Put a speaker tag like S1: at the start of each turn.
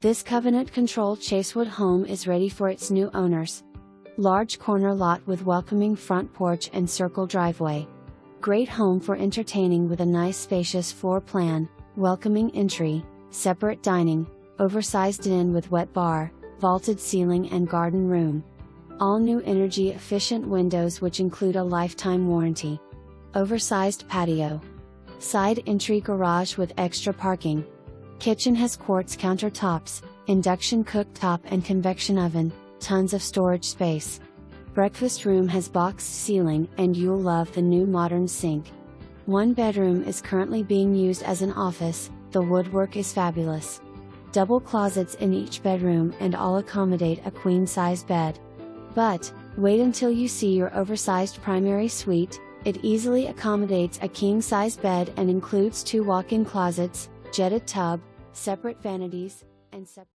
S1: This Covenant Controlled Chasewood home is ready for its new owners. Large corner lot with welcoming front porch and circle driveway. Great home for entertaining with a nice spacious floor plan, welcoming entry, separate dining, oversized den with wet bar, vaulted ceiling and garden room. All new energy efficient windows which include a lifetime warranty. Oversized patio. Side entry garage with extra parking. Kitchen has quartz countertops, induction cooktop and convection oven, tons of storage space. Breakfast room has boxed ceiling and you'll love the new modern sink. One bedroom is currently being used as an office, the woodwork is fabulous. Double closets in each bedroom and all accommodate a queen-size bed. But, wait until you see your oversized primary suite. It easily accommodates a king-size bed and includes 2 walk-in closets, jetted tub, separate vanities, and separate